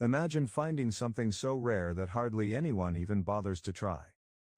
Imagine finding something so rare that hardly anyone even bothers to try.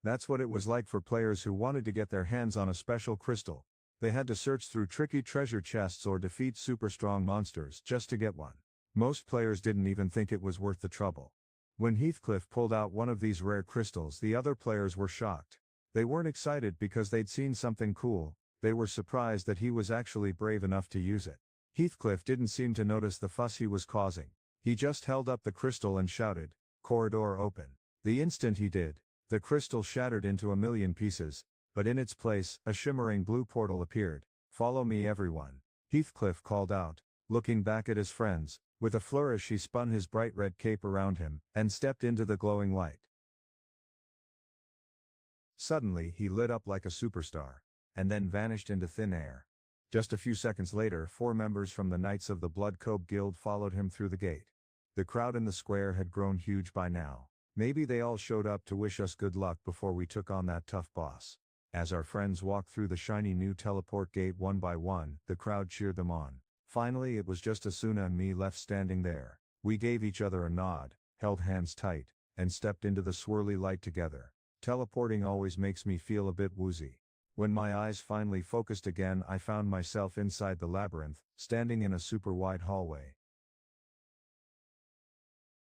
That's what it was like for players who wanted to get their hands on a special crystal. They had to search through tricky treasure chests or defeat super strong monsters just to get one. Most players didn't even think it was worth the trouble. When Heathcliff pulled out one of these rare crystals, the other players were shocked. They weren't excited because they'd seen something cool, they were surprised that he was actually brave enough to use it. Heathcliff didn't seem to notice the fuss he was causing. He just held up the crystal and shouted, "Corridor open." The instant he did, the crystal shattered into a million pieces, but in its place, a shimmering blue portal appeared. "Follow me, everyone," Heathcliff called out, looking back at his friends. With a flourish he spun his bright red cape around him, and stepped into the glowing light. Suddenly he lit up like a superstar, and then vanished into thin air. Just a few seconds later, 4 members from the Knights of the Blood Cope Guild followed him through the gate. The crowd in the square had grown huge by now. Maybe they all showed up to wish us good luck before we took on that tough boss. As our friends walked through the shiny new teleport gate one by one, the crowd cheered them on. Finally it was just Asuna and me left standing there. We gave each other a nod, held hands tight, and stepped into the swirly light together. Teleporting always makes me feel a bit woozy. When my eyes finally focused again, I found myself inside the labyrinth, standing in a super wide hallway.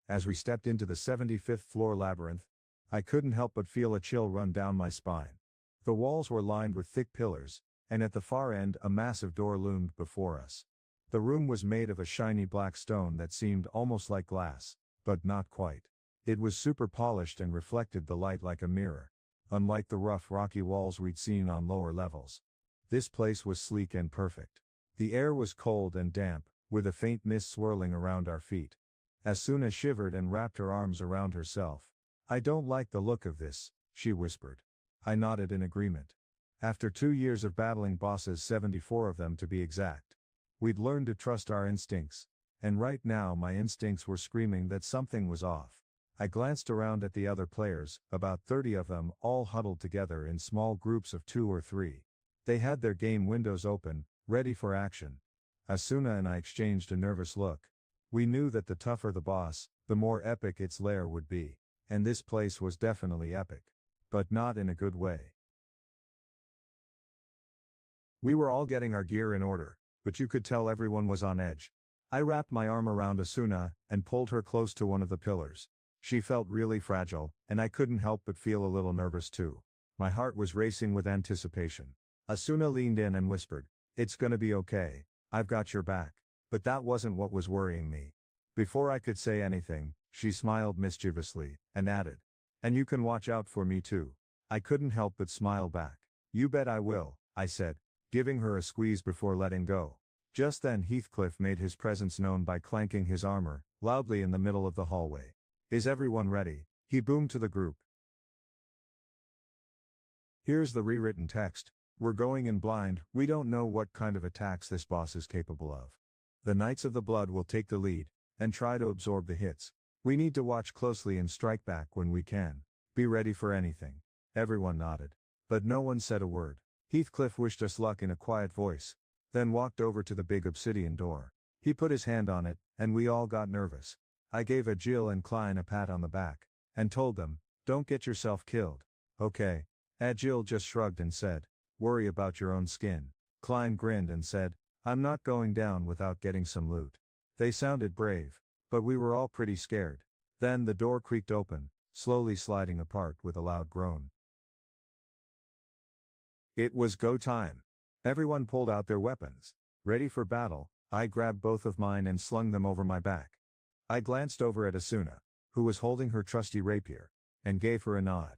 As we stepped into the 75th floor labyrinth, I couldn't help but feel a chill run down my spine. The walls were lined with thick pillars, and at the far end a massive door loomed before us. The room was made of a shiny black stone that seemed almost like glass, but not quite. It was super polished and reflected the light like a mirror. Unlike the rough rocky walls we'd seen on lower levels, this place was sleek and perfect. The air was cold and damp, with a faint mist swirling around our feet. Asuna shivered and wrapped her arms around herself. "I don't like the look of this," she whispered. I nodded in agreement. After 2 years of battling bosses, 74 of them to be exact, we'd learned to trust our instincts, and right now my instincts were screaming that something was off. I glanced around at the other players, about 30 of them, all huddled together in small groups of 2 or 3. They had their game windows open, ready for action. Asuna and I exchanged a nervous look. We knew that the tougher the boss, the more epic its lair would be, and this place was definitely epic. But not in a good way. We were all getting our gear in order, but you could tell everyone was on edge. I wrapped my arm around Asuna, and pulled her close to one of the pillars. She felt really fragile, and I couldn't help but feel a little nervous too. My heart was racing with anticipation. Asuna leaned in and whispered, "It's gonna be okay, I've got your back." But that wasn't what was worrying me. Before I could say anything, she smiled mischievously, and added, "And you can watch out for me too." I couldn't help but smile back. "You bet I will," I said, giving her a squeeze before letting go. Just then Heathcliff made his presence known by clanking his armor, loudly in the middle of the hallway. "Is everyone ready?" he boomed to the group. Here's the rewritten text. We're going in blind, we don't know what kind of attacks this boss is capable of. The Knights of the Blood will take the lead, and try to absorb the hits. We need to watch closely and strike back when we can. Be ready for anything. Everyone nodded. But no one said a word. Heathcliff wished us luck in a quiet voice, then walked over to the big obsidian door. He put his hand on it, and we all got nervous. I gave Jill and Klein a pat on the back, and told them, "Don't get yourself killed." "Okay." Jill just shrugged and said, "Worry about your own skin." Klein grinned and said, "I'm not going down without getting some loot." They sounded brave, but we were all pretty scared. Then the door creaked open, slowly sliding apart with a loud groan. It was go time. Everyone pulled out their weapons. Ready for battle, I grabbed both of mine and slung them over my back. I glanced over at Asuna, who was holding her trusty rapier, and gave her a nod.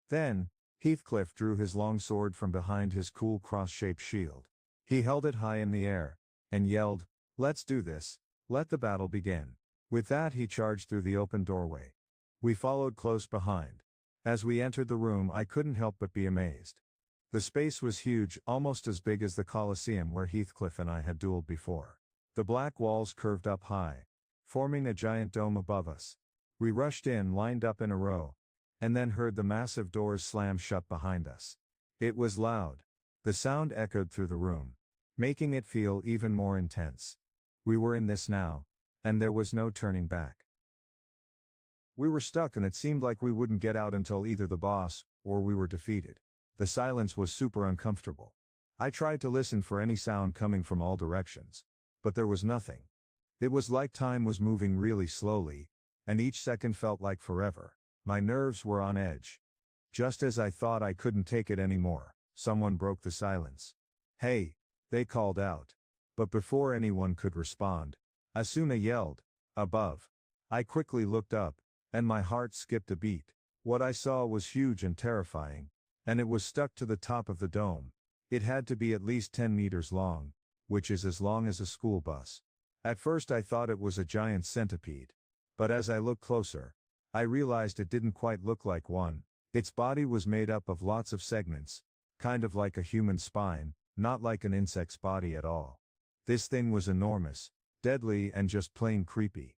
Then, Heathcliff drew his long sword from behind his cool cross-shaped shield. He held it high in the air, and yelled, "Let's do this. Let the battle begin." With that he charged through the open doorway. We followed close behind. As we entered the room I couldn't help but be amazed. The space was huge, almost as big as the Colosseum where Heathcliff and I had dueled before. The black walls curved up high, forming a giant dome above us. We rushed in, lined up in a row, and then heard the massive doors slam shut behind us. It was loud. The sound echoed through the room, making it feel even more intense. We were in this now, and there was no turning back. We were stuck and it seemed like we wouldn't get out until either the boss, or we were defeated. The silence was super uncomfortable. I tried to listen for any sound coming from all directions. But there was nothing. It was like time was moving really slowly, and each second felt like forever. My nerves were on edge. Just as I thought I couldn't take it anymore, someone broke the silence. "Hey," they called out. But before anyone could respond, Asuna yelled, "Above." I quickly looked up, and my heart skipped a beat. What I saw was huge and terrifying, and it was stuck to the top of the dome. It had to be at least 10 meters long, which is as long as a school bus. At first I thought it was a giant centipede. But as I looked closer, I realized it didn't quite look like one. Its body was made up of lots of segments, kind of like a human spine, not like an insect's body at all. This thing was enormous, deadly and just plain creepy.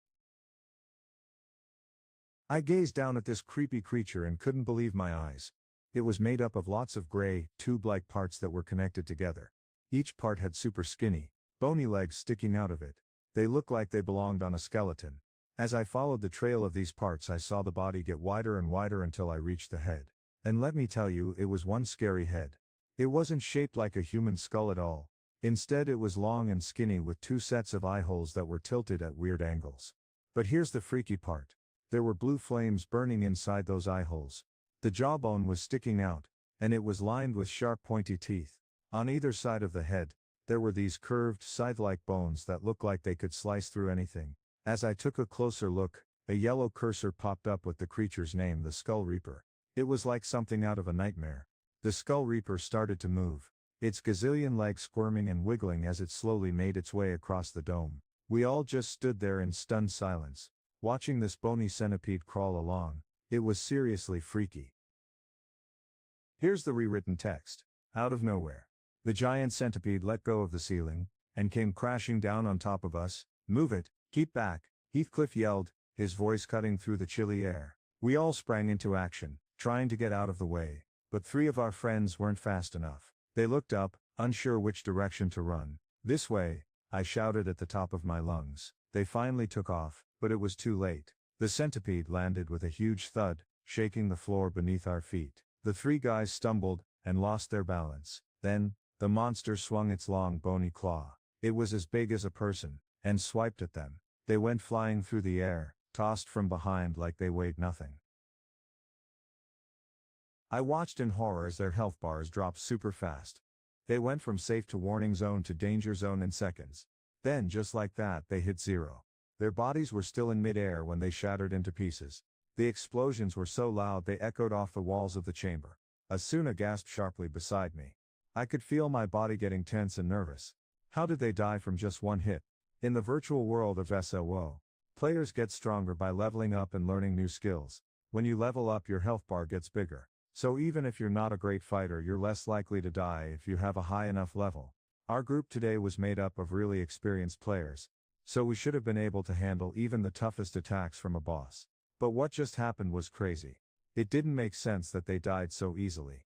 I gazed down at this creepy creature and couldn't believe my eyes. It was made up of lots of gray, tube-like parts that were connected together. Each part had super skinny, bony legs sticking out of it. They looked like they belonged on a skeleton. As I followed the trail of these parts, I saw the body get wider and wider until I reached the head. And let me tell you, it was one scary head. It wasn't shaped like a human skull at all. Instead, it was long and skinny with 2 sets of eye holes that were tilted at weird angles. But here's the freaky part. There were blue flames burning inside those eye holes. The jawbone was sticking out, and it was lined with sharp pointy teeth. On either side of the head, there were these curved, scythe-like bones that looked like they could slice through anything. As I took a closer look, a yellow cursor popped up with the creature's name, the Skull Reaper. It was like something out of a nightmare. The Skull Reaper started to move, its gazillion legs squirming and wiggling as it slowly made its way across the dome. We all just stood there in stunned silence, watching this bony centipede crawl along. It was seriously freaky. Here's the rewritten text. Out of nowhere, the giant centipede let go of the ceiling, and came crashing down on top of us. "Move it, keep back," Heathcliff yelled, his voice cutting through the chilly air. We all sprang into action, trying to get out of the way, but 3 of our friends weren't fast enough. They looked up, unsure which direction to run. "This way," I shouted at the top of my lungs. They finally took off, but it was too late. The centipede landed with a huge thud, shaking the floor beneath our feet. The 3 guys stumbled, and lost their balance. Then, the monster swung its long bony claw. It was as big as a person, and swiped at them. They went flying through the air, tossed from behind like they weighed nothing. I watched in horror as their health bars dropped super fast. They went from safe to warning zone to danger zone in seconds. Then, just like that, they hit 0. Their bodies were still in mid-air when they shattered into pieces. The explosions were so loud they echoed off the walls of the chamber. Asuna gasped sharply beside me. I could feel my body getting tense and nervous. How did they die from just one hit? In the virtual world of SOO, players get stronger by leveling up and learning new skills. When you level up, your health bar gets bigger. So even if you're not a great fighter, you're less likely to die if you have a high enough level. Our group today was made up of really experienced players, so we should have been able to handle even the toughest attacks from a boss. But what just happened was crazy. It didn't make sense that they died so easily.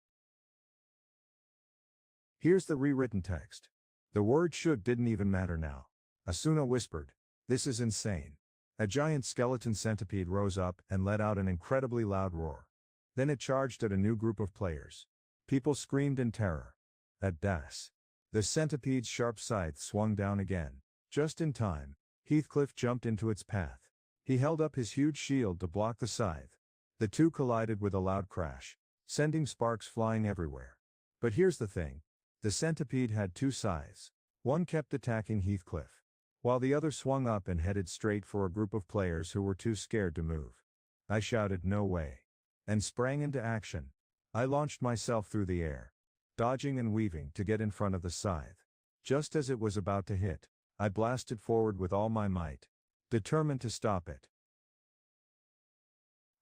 Here's the rewritten text. The word "should" didn't even matter now. Asuna whispered, "This is insane." A giant skeleton centipede rose up and let out an incredibly loud roar. Then it charged at a new group of players. People screamed in terror. At das. The centipede's sharp scythe swung down again. Just in time, Heathcliff jumped into its path. He held up his huge shield to block the scythe. The 2 collided with a loud crash, sending sparks flying everywhere. But here's the thing. The centipede had 2 scythes. One kept attacking Heathcliff, while the other swung up and headed straight for a group of players who were too scared to move. I shouted, "No way," and sprang into action. I launched myself through the air, dodging and weaving to get in front of the scythe. Just as it was about to hit, I blasted forward with all my might, determined to stop it.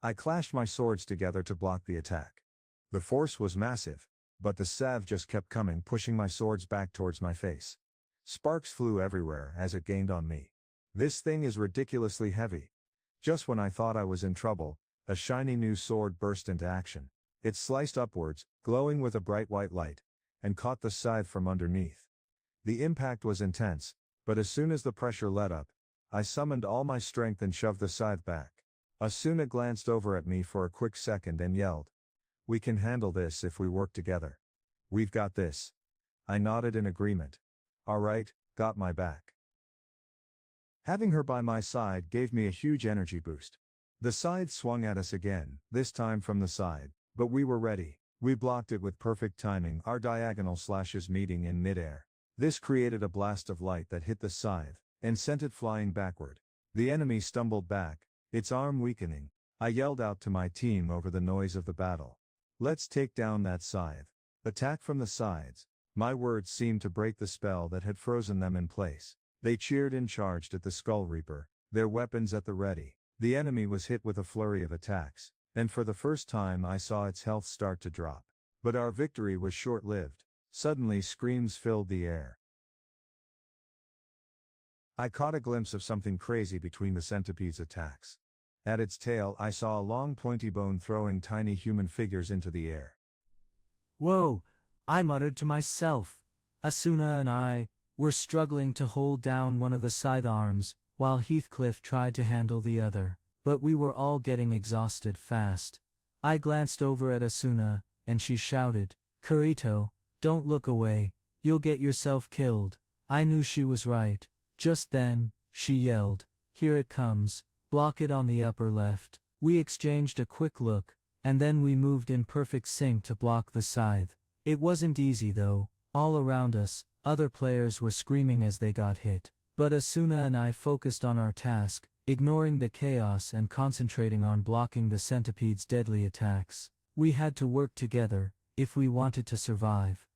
I clashed my swords together to block the attack. The force was massive, but the salve just kept coming, pushing my swords back towards my face. Sparks flew everywhere as it gained on me. This thing is ridiculously heavy. Just when I thought I was in trouble, a shiny new sword burst into action. It sliced upwards, glowing with a bright white light, and caught the scythe from underneath. The impact was intense, but as soon as the pressure let up, I summoned all my strength and shoved the scythe back. Asuna glanced over at me for a quick second and yelled, "We can handle this if we work together. We've got this." I nodded in agreement. "Alright, got my back." Having her by my side gave me a huge energy boost. The scythe swung at us again, this time from the side, but we were ready. We blocked it with perfect timing, our diagonal slashes meeting in midair. This created a blast of light that hit the scythe, and sent it flying backward. The enemy stumbled back, its arm weakening. I yelled out to my team over the noise of the battle. "Let's take down that scythe. Attack from the sides." My words seemed to break the spell that had frozen them in place. They cheered and charged at the Skull Reaper, their weapons at the ready. The enemy was hit with a flurry of attacks, and for the first time I saw its health start to drop. But our victory was short-lived. Suddenly screams filled the air. I caught a glimpse of something crazy between the centipede's attacks. At its tail I saw a long pointy bone throwing tiny human figures into the air. "Whoa," I muttered to myself. Asuna and I were struggling to hold down one of the scythe arms, while Heathcliff tried to handle the other. But we were all getting exhausted fast. I glanced over at Asuna, and she shouted, "Kurito, don't look away, you'll get yourself killed." I knew she was right. Just then, she yelled, "Here it comes, block it on the upper left." We exchanged a quick look, and then we moved in perfect sync to block the scythe. It wasn't easy though. All around us, other players were screaming as they got hit. But Asuna and I focused on our task, ignoring the chaos and concentrating on blocking the centipede's deadly attacks. We had to work together, if we wanted to survive.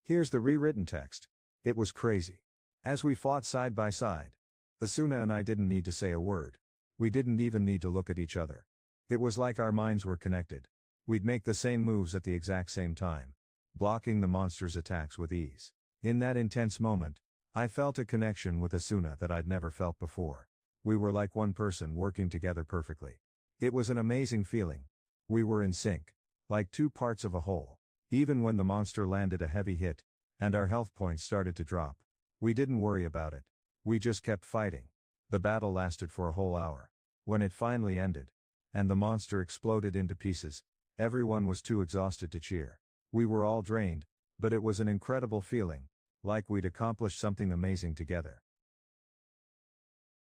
Here's the rewritten text. It was crazy. As we fought side by side, Asuna and I didn't need to say a word. We didn't even need to look at each other. It was like our minds were connected. We'd make the same moves at the exact same time, blocking the monster's attacks with ease. In that intense moment, I felt a connection with Asuna that I'd never felt before. We were like one person working together perfectly. It was an amazing feeling. We were in sync, like two parts of a whole. Even when the monster landed a heavy hit, and our health points started to drop, we didn't worry about it. We just kept fighting. The battle lasted for a whole hour. When it finally ended, and the monster exploded into pieces, everyone was too exhausted to cheer. We were all drained, but it was an incredible feeling, like we'd accomplished something amazing together.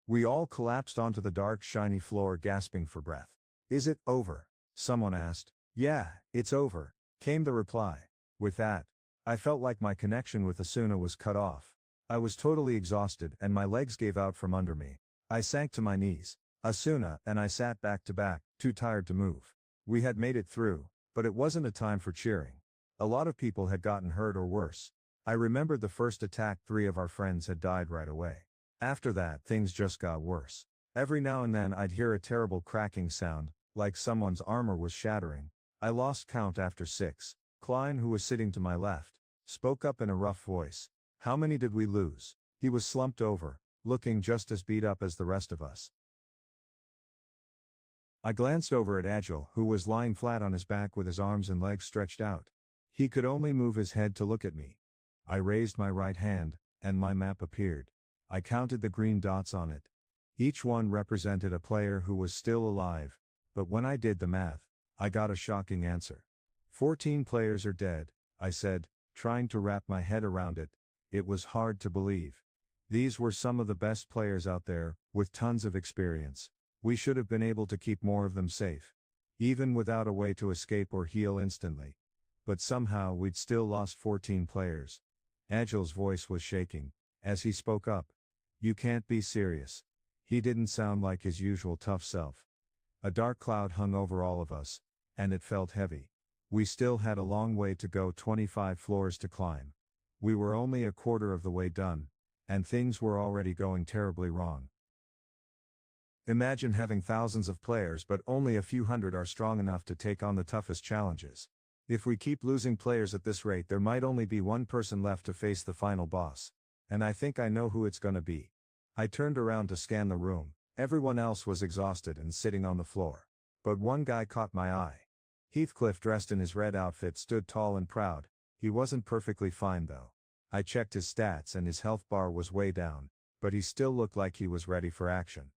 We all collapsed onto the dark, shiny floor, gasping for breath. "Is it over?" someone asked. "Yeah, it's over," came the reply. With that, I felt like my connection with Asuna was cut off. I was totally exhausted and my legs gave out from under me. I sank to my knees. Asuna and I sat back to back, too tired to move. We had made it through, but it wasn't a time for cheering. A lot of people had gotten hurt or worse. I remembered the first attack, 3 of our friends had died right away. After that, things just got worse. Every now and then I'd hear a terrible cracking sound, like someone's armor was shattering. I lost count after 6. Klein, who was sitting to my left, spoke up in a rough voice. "How many did we lose?" He was slumped over, looking just as beat up as the rest of us. I glanced over at Agile, who was lying flat on his back with his arms and legs stretched out. He could only move his head to look at me. I raised my right hand, and my map appeared. I counted the green dots on it. Each one represented a player who was still alive, but when I did the math, I got a shocking answer. 14 players are dead, I said, trying to wrap my head around it. It was hard to believe. These were some of the best players out there, with tons of experience. We should have been able to keep more of them safe, even without a way to escape or heal instantly. But somehow we'd still lost 14 players. Agile's voice was shaking as he spoke up. "You can't be serious." He didn't sound like his usual tough self. A dark cloud hung over all of us, and it felt heavy. We still had a long way to go, 25 floors to climb. We were only a quarter of the way done, and things were already going terribly wrong. Imagine having thousands of players but only a few hundred are strong enough to take on the toughest challenges. If we keep losing players at this rate, there might only be one person left to face the final boss. And I think I know who it's gonna be. I turned around to scan the room. Everyone else was exhausted and sitting on the floor. But one guy caught my eye. Heathcliff, dressed in his red outfit, stood tall and proud. He wasn't perfectly fine though. I checked his stats and his health bar was way down, but he still looked like he was ready for action.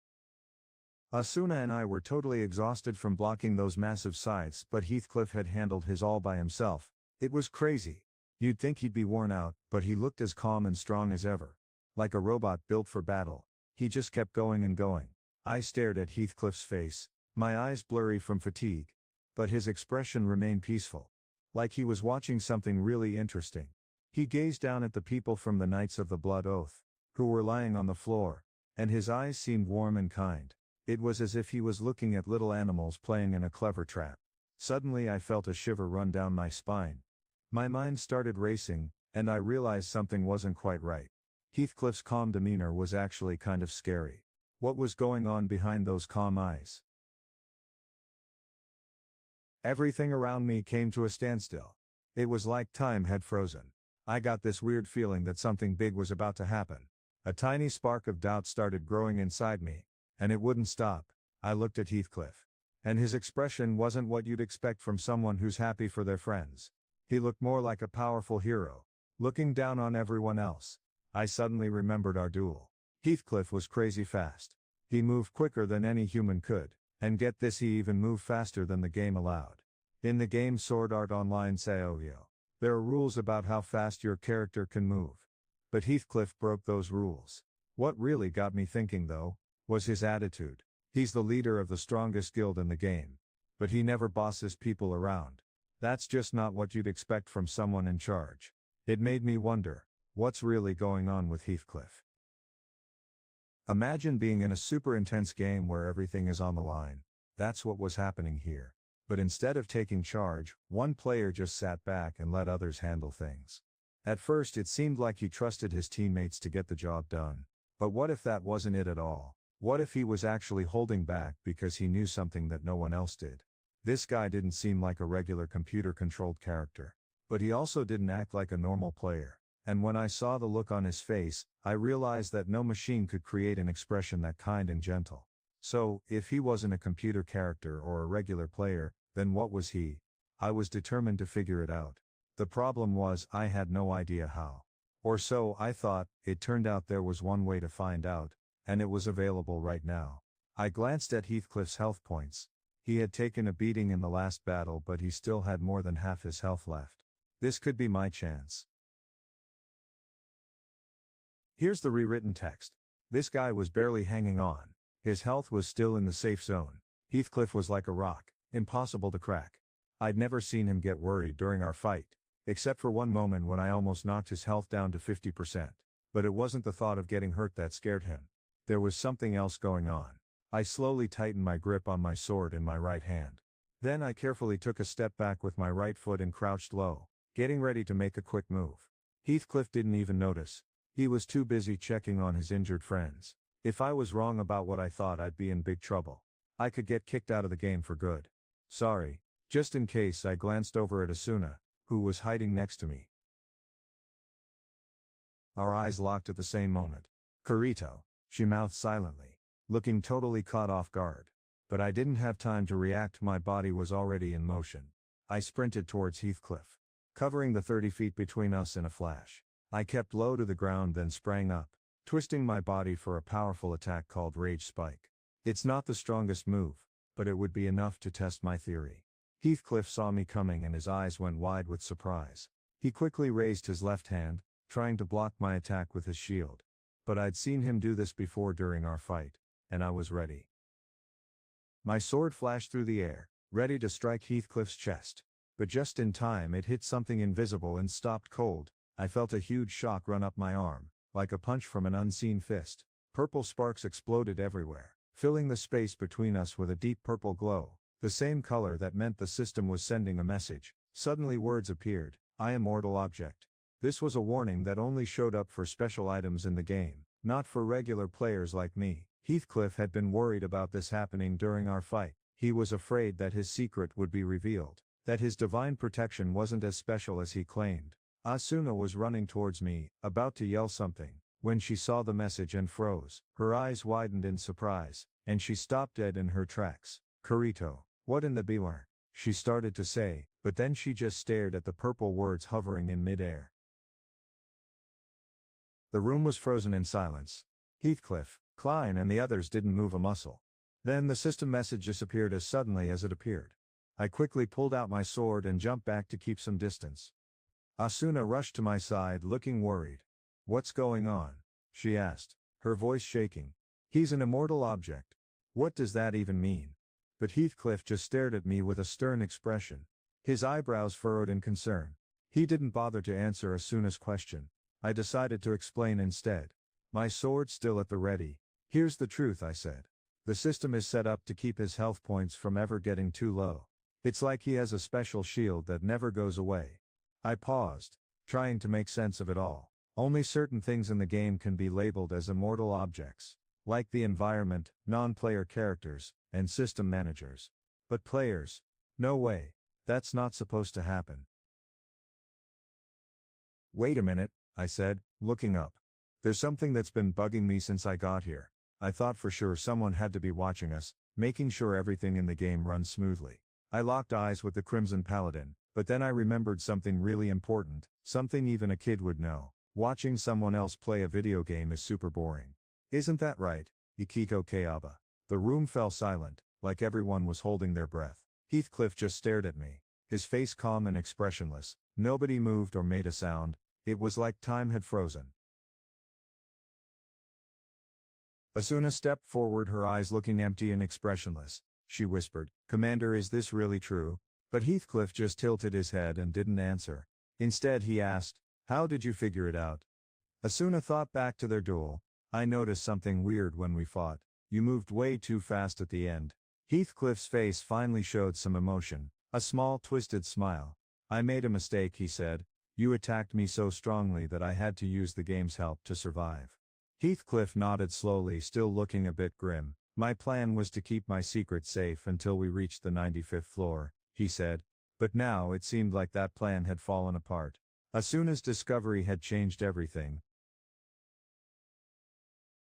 Asuna and I were totally exhausted from blocking those massive scythes, but Heathcliff had handled his all by himself. It was crazy. You'd think he'd be worn out, but he looked as calm and strong as ever. Like a robot built for battle. He just kept going and going. I stared at Heathcliff's face, my eyes blurry from fatigue. But his expression remained peaceful. Like he was watching something really interesting. He gazed down at the people from the Knights of the Blood Oath, who were lying on the floor, and his eyes seemed warm and kind. It was as if he was looking at little animals playing in a clever trap. Suddenly I felt a shiver run down my spine. My mind started racing, and I realized something wasn't quite right. Heathcliff's calm demeanor was actually kind of scary. What was going on behind those calm eyes? Everything around me came to a standstill. It was like time had frozen. I got this weird feeling that something big was about to happen. A tiny spark of doubt started growing inside me, and it wouldn't stop. I looked at Heathcliff. And his expression wasn't what you'd expect from someone who's happy for their friends. He looked more like a powerful hero, looking down on everyone else. I suddenly remembered our duel. Heathcliff was crazy fast. He moved quicker than any human could, and get this, he even moved faster than the game allowed. In the game Sword Art Online Saoyo, there are rules about how fast your character can move. But Heathcliff broke those rules. What really got me thinking though, was his attitude. He's the leader of the strongest guild in the game. But he never bosses people around. That's just not what you'd expect from someone in charge. It made me wonder, what's really going on with Heathcliff? Imagine being in a super intense game where everything is on the line. That's what was happening here. But instead of taking charge, one player just sat back and let others handle things. At first it seemed like he trusted his teammates to get the job done. But what if that wasn't it at all? What if he was actually holding back because he knew something that no one else did? This guy didn't seem like a regular computer-controlled character. But he also didn't act like a normal player. And when I saw the look on his face, I realized that no machine could create an expression that kind and gentle. So, if he wasn't a computer character or a regular player, then what was he? I was determined to figure it out. The problem was, I had no idea how. Or so I thought. It turned out there was one way to find out, and it was available right now. I glanced at Heathcliff's health points. He had taken a beating in the last battle, but he still had more than half his health left. This could be my chance. Here's the rewritten text. This guy was barely hanging on. His health was still in the safe zone. Heathcliff was like a rock, impossible to crack. I'd never seen him get worried during our fight, except for one moment when I almost knocked his health down to 50%. But it wasn't the thought of getting hurt that scared him. There was something else going on. I slowly tightened my grip on my sword in my right hand. Then I carefully took a step back with my right foot and crouched low, getting ready to make a quick move. Heathcliff didn't even notice. He was too busy checking on his injured friends. If I was wrong about what I thought, I'd be in big trouble. I could get kicked out of the game for good. Sorry. Just in case, I glanced over at Asuna, who was hiding next to me. Our eyes locked at the same moment. Kurito, she mouthed silently, looking totally caught off guard. But I didn't have time to react, my body was already in motion. I sprinted towards Heathcliff, covering the 30 feet between us in a flash. I kept low to the ground, then sprang up, twisting my body for a powerful attack called Rage Spike. It's not the strongest move, but it would be enough to test my theory. Heathcliff saw me coming and his eyes went wide with surprise. He quickly raised his left hand, trying to block my attack with his shield. But I'd seen him do this before during our fight, and I was ready. My sword flashed through the air, ready to strike Heathcliff's chest. But just in time, it hit something invisible and stopped cold. I felt a huge shock run up my arm, like a punch from an unseen fist. Purple sparks exploded everywhere, filling the space between us with a deep purple glow, the same color that meant the system was sending a message. Suddenly words appeared, "I am mortal object." This was a warning that only showed up for special items in the game, not for regular players like me. Heathcliff had been worried about this happening during our fight. He was afraid that his secret would be revealed, that his divine protection wasn't as special as he claimed. Asuna was running towards me, about to yell something, when she saw the message and froze. Her eyes widened in surprise, and she stopped dead in her tracks. "Kurito, what in the beware?" she started to say, but then she just stared at the purple words hovering in midair. The room was frozen in silence. Heathcliff, Klein and the others didn't move a muscle. Then the system message disappeared as suddenly as it appeared. I quickly pulled out my sword and jumped back to keep some distance. Asuna rushed to my side looking worried. "What's going on?" she asked, her voice shaking. "He's an immortal object. What does that even mean?" But Heathcliff just stared at me with a stern expression. His eyebrows furrowed in concern. He didn't bother to answer Asuna's question. I decided to explain instead. My sword still at the ready. "Here's the truth," I said. "The system is set up to keep his health points from ever getting too low. It's like he has a special shield that never goes away." I paused, trying to make sense of it all. Only certain things in the game can be labeled as immortal objects, like the environment, non-player characters, and system managers. But players? No way. That's not supposed to happen. "Wait a minute," I said, looking up. "There's something that's been bugging me since I got here. I thought for sure someone had to be watching us, making sure everything in the game runs smoothly." I locked eyes with the Crimson Paladin, but then I remembered something really important, something even a kid would know. Watching someone else play a video game is super boring. Isn't that right, Ikito Kayaba? The room fell silent, like everyone was holding their breath. Heathcliff just stared at me, his face calm and expressionless. Nobody moved or made a sound. It was like time had frozen. Asuna stepped forward, her eyes looking empty and expressionless. She whispered, "Commander, is this really true?" But Heathcliff just tilted his head and didn't answer. Instead he asked, "How did you figure it out?" Asuna thought back to their duel. "I noticed something weird when we fought. You moved way too fast at the end." Heathcliff's face finally showed some emotion, a small twisted smile. "I made a mistake," he said. "You attacked me so strongly that I had to use the game's help to survive." Heathcliff nodded slowly, still looking a bit grim. "My plan was to keep my secret safe until we reached the 95th floor, he said. But now it seemed like that plan had fallen apart. Asuna's discovery had changed everything.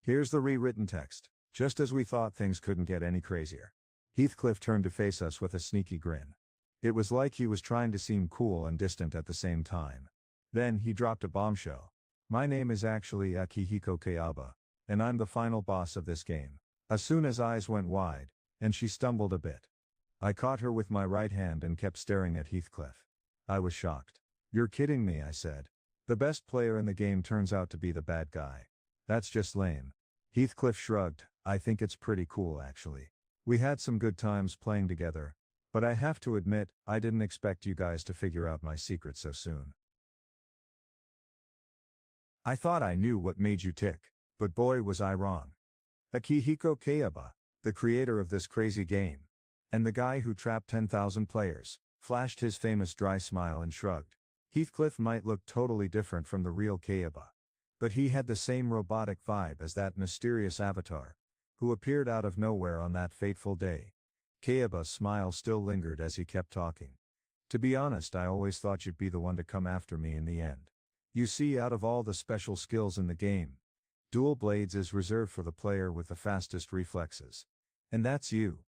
Here's the rewritten text. Just as we thought, things couldn't get any crazier. Heathcliff turned to face us with a sneaky grin. It was like he was trying to seem cool and distant at the same time. Then he dropped a bombshell. "My name is actually Akihiko Kayaba, and I'm the final boss of this game." Asuna's eyes went wide, and she stumbled a bit. I caught her with my right hand and kept staring at Heathcliff. I was shocked. "You're kidding me," I said. "The best player in the game turns out to be the bad guy. That's just lame." Heathcliff shrugged. "I think it's pretty cool, actually. We had some good times playing together. But I have to admit, I didn't expect you guys to figure out my secret so soon. I thought I knew what made you tick, but boy was I wrong. Akihiko Kayaba, the creator of this crazy game, and the guy who trapped 10,000 players, flashed his famous dry smile and shrugged. Heathcliff might look totally different from the real Kayaba, but he had the same robotic vibe as that mysterious avatar, who appeared out of nowhere on that fateful day. Kayaba's smile still lingered as he kept talking. "To be honest, I always thought you'd be the one to come after me in the end. You see, out of all the special skills in the game, Dual Blades is reserved for the player with the fastest reflexes. And that's you.